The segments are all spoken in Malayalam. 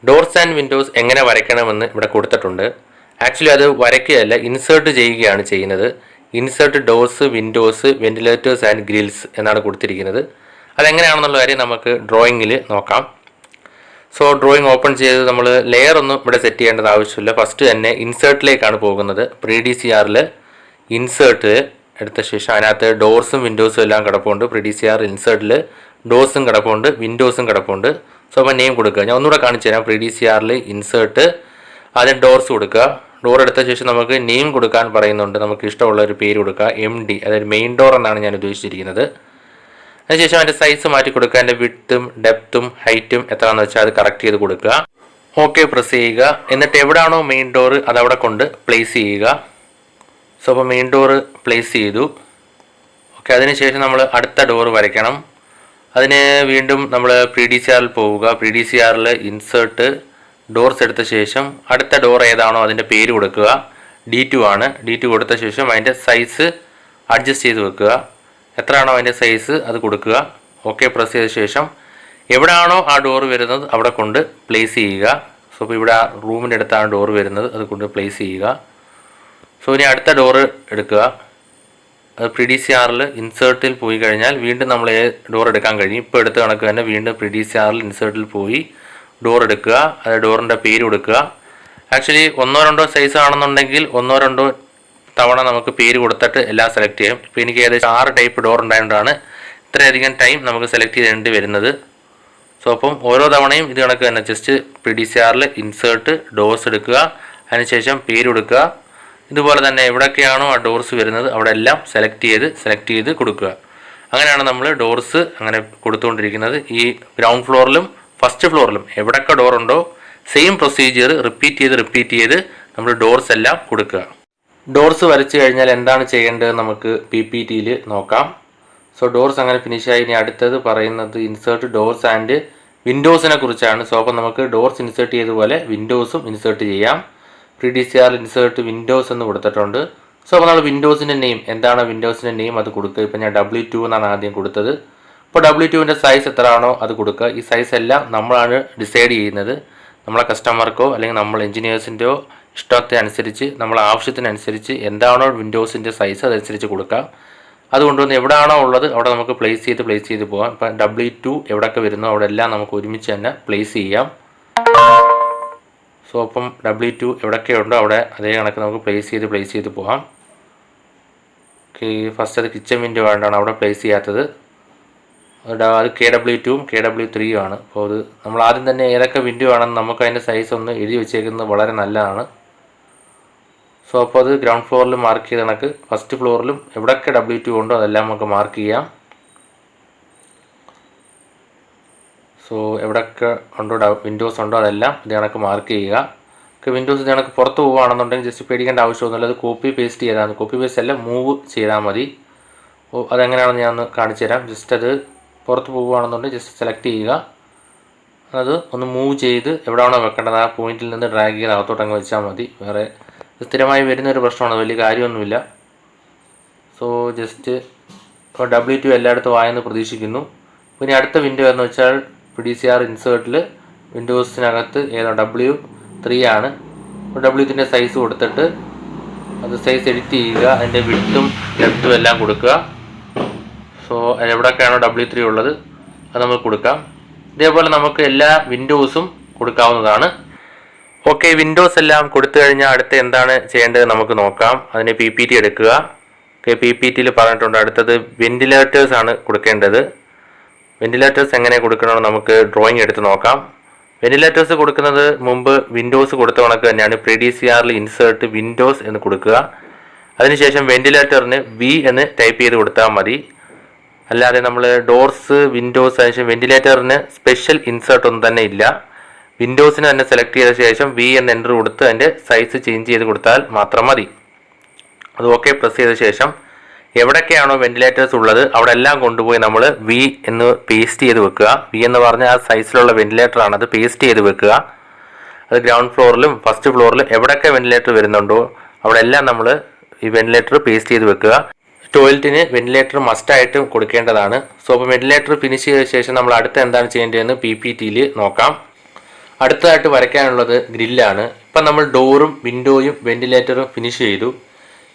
ഡോർസ് ആൻഡ് വിൻഡോസ് എങ്ങനെ വരയ്ക്കണമെന്ന് ഇവിടെ കൊടുത്തിട്ടുണ്ട്. ആക്ച്വലി അത് വരയ്ക്കുകയല്ല, ഇൻസേർട്ട് ചെയ്യുകയാണ് ചെയ്യുന്നത്. Insert doors, Windows, ventilators and grills എന്നാണ് കൊടുത്തിരിക്കുന്നത്. അതെങ്ങനെയാണെന്നുള്ള കാര്യം നമുക്ക് ഡ്രോയിങ്ങിൽ നോക്കാം. സോ ഡ്രോയിങ് ഓപ്പൺ ചെയ്ത് നമ്മൾ ലെയർ ഒന്നും ഇവിടെ സെറ്റ് ചെയ്യേണ്ടത് ആവശ്യമില്ല. ഫസ്റ്റ് തന്നെ ഇൻസേർട്ടിലേക്കാണ് പോകുന്നത്. പ്രീ DCRൽ ഇൻസേർട്ട് എടുത്ത ശേഷം അതിനകത്ത് ഡോർസും വിൻഡോസും എല്ലാം കിടപ്പുണ്ട്. പ്രീ DCR ഇൻസേർട്ടിൽ ഡോർസും കിടപ്പുണ്ട്, വിൻഡോസും കിടപ്പുണ്ട്. സോ അപ്പോൾ നെയിം കൊടുക്കുക. ഞാൻ ഒന്നുകൂടെ കാണിച്ചു തരാം. പ്രീ DCRൽ ഇൻസേർട്ട്, ആദ്യം ഡോർസ് കൊടുക്കുക. ഡോർ എടുത്ത ശേഷം നമുക്ക് നെയിം കൊടുക്കാൻ പറയുന്നുണ്ട്. നമുക്ക് ഇഷ്ടമുള്ള ഒരു പേര് കൊടുക്കുക. MD, അതായത് മെയിൻ ഡോർ എന്നാണ് ഞാൻ ഉദ്ദേശിച്ചിരിക്കുന്നത്. അതിനുശേഷം അതിൻ്റെ സൈസ് മാറ്റി കൊടുക്കുക. അതിൻ്റെ വിഡ്ത്തും ഡെപ്തും ഹൈറ്റും എത്രയാണെന്ന് വെച്ചാൽ അത് കറക്റ്റ് ചെയ്ത് കൊടുക്കുക. ഓക്കെ പ്രസ് ചെയ്യുക. എന്നിട്ട് എവിടെയാണോ മെയിൻ ഡോർ അതവിടെ കൊണ്ട് പ്ലേസ് ചെയ്യുക. സോ അപ്പോൾ മെയിൻ ഡോർ പ്ലേസ് ചെയ്തു. ഓക്കെ, അതിനുശേഷം നമ്മൾ അടുത്ത ഡോർ വരയ്ക്കണം. അതിന് വീണ്ടും നമ്മൾ പ്രീ DCRൽ പോവുക. പ്രീ DCRൽ ഇൻസേർട്ട് ഡോർസ് എടുത്ത ശേഷം അടുത്ത ഡോർ ഏതാണോ അതിൻ്റെ പേര് കൊടുക്കുക. D2 ആണ്. D2 കൊടുത്ത ശേഷം അതിൻ്റെ സൈസ് അഡ്ജസ്റ്റ് ചെയ്ത് വെക്കുക. എത്രയാണോ അതിൻ്റെ സൈസ് അത് കൊടുക്കുക. ഓക്കെ പ്രസ് ചെയ്ത ശേഷം എവിടെയാണോ ആ ഡോർ വരുന്നത് അവിടെ കൊണ്ട് പ്ലേസ് ചെയ്യുക. സോ ഇപ്പോൾ ഇവിടെ റൂമിൻ്റെ അടുത്താണ് ഡോർ വരുന്നത്, അത് കൊണ്ട് പ്ലേസ് ചെയ്യുക. സോ ഇനി അടുത്ത ഡോറ് എടുക്കുക. അത് പ്രീ DCRൽ ഇൻസേർട്ടിൽ പോയി കഴിഞ്ഞാൽ വീണ്ടും നമ്മൾ ഡോർ എടുക്കാൻ കഴിയും. ഇപ്പോൾ എടുത്ത കണക്ക് തന്നെ വീണ്ടും പ്രീ DCRൽ ഇൻസേർട്ടിൽ പോയി ഡോർ എടുക്കുക. അത് ഡോറിൻ്റെ പേര് കൊടുക്കുക. ആക്ച്വലി 1-2 സൈസ് ആണെന്നുണ്ടെങ്കിൽ 1-2 തവണ നമുക്ക് പേര് കൊടുത്തിട്ട് എല്ലാം സെലക്ട് ചെയ്യാം. ഇപ്പോൾ എനിക്ക് ഏകദേശം 6 ടൈപ്പ് ഡോർ ഉണ്ടായതുകൊണ്ടാണ് ഇത്രയധികം ടൈം നമുക്ക് സെലക്ട് ചെയ്യേണ്ടി വരുന്നത്. സോ അപ്പം ഓരോ തവണയും ഇത് കണക്ക് തന്നെ ജസ്റ്റ് പ്രീ DCRൽ ഇൻസേർട്ട് ഡോർസ് എടുക്കുക, അതിനുശേഷം പേര് കൊടുക്കുക. ഇതുപോലെ തന്നെ എവിടെയൊക്കെയാണോ ആ ഡോർസ് വരുന്നത് അവിടെ എല്ലാം സെലക്ട് ചെയ്ത് കൊടുക്കുക. അങ്ങനെയാണ് നമ്മൾ ഡോർസ് അങ്ങനെ കൊടുത്തുകൊണ്ടിരിക്കുന്നത്. ഈ ഗ്രൗണ്ട് ഫ്ലോറിലും ഫസ്റ്റ് ഫ്ലോറിലും എവിടെയൊക്കെ ഡോർ ഉണ്ടോ സെയിം പ്രൊസീജിയർ റിപ്പീറ്റ് ചെയ്ത് നമ്മൾ ഡോർസ് എല്ലാം കൊടുക്കുക. ഡോർസ് വരച്ചു കഴിഞ്ഞാൽ എന്താണ് ചെയ്യേണ്ടത് നമുക്ക് PPTയിൽ നോക്കാം. സോ ഡോർസ് അങ്ങനെ ഫിനിഷായി. ഇനി അടുത്തത് പറയുന്നത് ഇൻസേർട്ട് ഡോർസ് ആൻഡ് വിൻഡോസിനെ കുറിച്ചാണ്. സോ അപ്പോൾ നമുക്ക് ഡോർസ് ഇൻസേർട്ട് ചെയ്തതുപോലെ വിൻഡോസും ഇൻസേർട്ട് ചെയ്യാം. പ്രീ DCR ഇൻസേർട്ട് വിൻഡോസ് എന്ന് കൊടുത്തിട്ടുണ്ട്. സോ അപ്പോൾ നമ്മൾ വിൻഡോസിൻ്റെ നെയിം എന്താണ് വിൻഡോസിൻ്റെ നെയിം അത് കൊടുക്കുക. ഇപ്പോൾ ഞാൻ W2 എന്നാണ് ആദ്യം കൊടുത്തത്. ഇപ്പോൾ W2ൻ്റെ സൈസ് എത്രയാണോ അത് കൊടുക്കുക. ഈ സൈസ് എല്ലാം നമ്മളാണ് ഡിസൈഡ് ചെയ്യുന്നത്. നമ്മളെ കസ്റ്റമർക്കോ അല്ലെങ്കിൽ നമ്മൾ എഞ്ചിനീയേഴ്സിൻ്റെയോ ഇഷ്ടത്തെ അനുസരിച്ച് നമ്മളെ ആവശ്യത്തിനനുസരിച്ച് എന്താണോ വിൻഡോസിൻ്റെ സൈസ് അതനുസരിച്ച് കൊടുക്കാം. അതുകൊണ്ടുവന്ന് എവിടെയാണോ ഉള്ളത് അവിടെ നമുക്ക് പ്ലേസ് ചെയ്ത് പോകാം. ഇപ്പം W2 എവിടെയൊക്കെ വരുന്നോ അവിടെ എല്ലാം നമുക്ക് ഒരുമിച്ച് തന്നെ പ്ലേസ് ചെയ്യാം. സോ അപ്പം W2 എവിടെയൊക്കെ ഉണ്ടോ അവിടെ അതേ കണക്ക് നമുക്ക് പ്ലേസ് ചെയ്ത് പോകാം. ഓക്കെ, ഫസ്റ്റ് അത് കിച്ചൺ വിൻഡോ ആയിട്ടാണ് അവിടെ പ്ലേസ് ചെയ്യാത്തത്. അത് KW2ഉം KW3ഉം ആണ്. അപ്പോൾ അത് നമ്മൾ ആദ്യം തന്നെ ഏതൊക്കെ വിൻഡോ ആണെന്ന് നമുക്ക് അതിൻ്റെ സൈസ് ഒന്ന് എഴുതി വെച്ചേക്കുന്നത് വളരെ നല്ലതാണ്. സോ അപ്പോൾ അത് ഗ്രൗണ്ട് ഫ്ലോറിൽ മാർക്ക് ചെയ്ത് കണക്ക് ഫസ്റ്റ് ഫ്ലോറിലും എവിടെയൊക്കെ W2 ഉണ്ടോ അതെല്ലാം നമുക്ക് മാർക്ക് ചെയ്യാം. സോ എവിടെയൊക്കെ ഉണ്ടോ വിൻഡോസ് ഉണ്ടോ അതെല്ലാം ഇത് കണക്ക് മാർക്ക് ചെയ്യുക. വിൻഡോസ് ഇത് കണക്ക് പുറത്ത് പോവുകയാണെന്നുണ്ടെങ്കിൽ ജസ്റ്റ് പേടിക്കേണ്ട ആവശ്യമൊന്നുമില്ല. അത് കോപ്പി പേസ്റ്റ് ചെയ്താൽ കോപ്പി പേസ്റ്റ് അല്ല മൂവ് ചെയ്താൽ മതി. അതെങ്ങനെയാണെന്ന് ഞാൻ ഒന്ന് കാണിച്ചു തരാം. ജസ്റ്റ് അത് പുറത്ത് പോവുകയാണെന്നുണ്ടെങ്കിൽ ജസ്റ്റ് സെലക്ട് ചെയ്യുക. അത് ഒന്ന് മൂവ് ചെയ്ത് എവിടെയാണോ വെക്കേണ്ടത് ആ പോയിന്റിൽ നിന്ന് ഡ്രാഗ് ചെയ്ത് അകത്തോട്ട് അങ്ങ് വെച്ചാൽ മതി. വേറെ സ്ഥിരമായി വരുന്നൊരു പ്രശ്നമാണ്, വലിയ കാര്യമൊന്നുമില്ല. സോ ജസ്റ്റ് ഇപ്പോൾ W2 എല്ലായിടത്തും ആയെന്ന് പ്രതീക്ഷിക്കുന്നു. പിന്നെ അടുത്ത വിൻഡോ എന്ന് വെച്ചാൽ DCR ഇൻസേർട്ടിൽ വിൻഡോസിനകത്ത് ഏതോ W3 ആണ്. W3ൻ്റെ സൈസ് കൊടുത്തിട്ട് അത് സൈസ് എഡിറ്റ് ചെയ്യുക. അതിൻ്റെ വിഡ്ത്തും ഡെപ്തും എല്ലാം കൊടുക്കുക. സോ എവിടെയൊക്കെയാണോ W3 ഉള്ളത് അത് നമുക്ക് കൊടുക്കാം. ഇതേപോലെ നമുക്ക് എല്ലാ വിൻഡോസും കൊടുക്കാവുന്നതാണ്. ഓക്കെ, വിൻഡോസ് എല്ലാം കൊടുത്തു കഴിഞ്ഞാൽ അടുത്ത് എന്താണ് ചെയ്യേണ്ടത് നമുക്ക് നോക്കാം. അതിന് PPT എടുക്കുക. ഓക്കെ, PPTയിൽ പറഞ്ഞിട്ടുണ്ട് അടുത്തത് വെന്റിലേറ്റേഴ്സ് ആണ് കൊടുക്കേണ്ടത്. വെന്റിലേറ്റേഴ്സ് എങ്ങനെ കൊടുക്കണമെന്ന് നമുക്ക് ഡ്രോയിങ് എടുത്ത് നോക്കാം. വെന്റിലേറ്റേഴ്സ് കൊടുക്കുന്നത് മുമ്പ് വിൻഡോസ് കൊടുത്ത കണക്ക് തന്നെയാണ്. പ്രീ DCRൽ ഇൻസേർട്ട് വിൻഡോസ് എന്ന് കൊടുക്കുക. അതിനുശേഷം വെന്റിലേറ്ററിന് V എന്ന് ടൈപ്പ് ചെയ്ത് കൊടുത്താൽ മതി. അല്ലാതെ നമ്മൾ ഡോർസ് വിൻഡോസ് അതിനുശേഷം വെന്റിലേറ്ററിന് സ്പെഷ്യൽ ഇൻസേർട്ട് ഒന്നും തന്നെ ഇല്ല. വിൻഡോസിന് തന്നെ സെലക്ട് ചെയ്ത ശേഷം V എന്ന് എൻ്റർ കൊടുത്ത് അതിൻ്റെ സൈസ് ചേഞ്ച് ചെയ്ത് കൊടുത്താൽ മാത്രം മതി. അത് ഓക്കെ പ്രസ് ചെയ്ത ശേഷം എവിടെയൊക്കെയാണോ വെന്റിലേറ്റേഴ്സ് ഉള്ളത് അവിടെ എല്ലാം കൊണ്ടുപോയി നമ്മൾ V എന്ന് പേസ്റ്റ് ചെയ്ത് വെക്കുക. V എന്ന് പറഞ്ഞാൽ ആ സൈസിലുള്ള വെന്റിലേറ്ററാണ്, അത് പേസ്റ്റ് ചെയ്ത് വെക്കുക. അത് ഗ്രൗണ്ട് ഫ്ലോറിലും ഫസ്റ്റ് ഫ്ലോറിലും എവിടെയൊക്കെ വെന്റിലേറ്റർ വരുന്നുണ്ടോ അവിടെ എല്ലാം നമ്മൾ ഈ വെന്റിലേറ്റർ പേസ്റ്റ് ചെയ്ത് വെക്കുക. ടോയ്ലറ്റിന് വെന്റിലേറ്റർ മസ്റ്റായിട്ടും കൊടുക്കേണ്ടതാണ്. സോ അപ്പോൾ വെന്റിലേറ്റർ ഫിനിഷ് ചെയ്ത ശേഷം നമ്മൾ അടുത്ത എന്താണ് ചെയ്യേണ്ടതെന്ന് PPTയിൽ നോക്കാം. അടുത്തതായിട്ട് വരയ്ക്കാനുള്ളത് ഗ്രില്ലാണ്. ഇപ്പം നമ്മൾ ഡോറും വിൻഡോയും വെന്റിലേറ്ററും ഫിനിഷ് ചെയ്തു.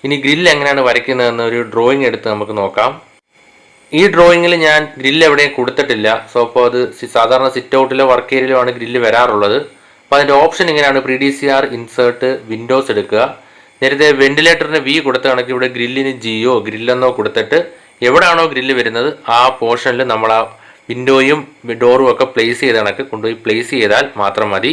ഇനി ഗ്രില്ല് എങ്ങനെയാണ് വരയ്ക്കുന്നതെന്ന് ഒരു ഡ്രോയിങ് എടുത്ത് നമുക്ക് നോക്കാം. ഈ ഡ്രോയിങ്ങിൽ ഞാൻ ഗ്രില്ല് എവിടെയും കൊടുത്തിട്ടില്ല. സോ അപ്പോൾ അത് സാധാരണ സിറ്റ് ഔട്ടിലോ വർക്ക് ഏരിയയിലോ ആണ് ഗ്രില്ല് വരാറുള്ളത്. അപ്പോൾ അതിൻ്റെ ഓപ്ഷൻ ഇങ്ങനെയാണ്: Pre DCR ഇൻസേർട്ട് വിൻഡോസ് എടുക്കുക. നേരത്തെ വെന്റിലേറ്ററിന് വി കൊടുത്ത കണക്ക് ഇവിടെ ഗ്രില്ലിന് ജിയോ ഗ്രില്ലെന്നോ കൊടുത്തിട്ട് എവിടെയാണോ ഗ്രില്ല് വരുന്നത് ആ പോർഷനിൽ നമ്മൾ ആ വിൻഡോയും ഡോറും ഒക്കെ പ്ലേസ് ചെയ്ത കണക്ക് കൊണ്ടുപോയി പ്ലേസ് ചെയ്താൽ മാത്രം മതി.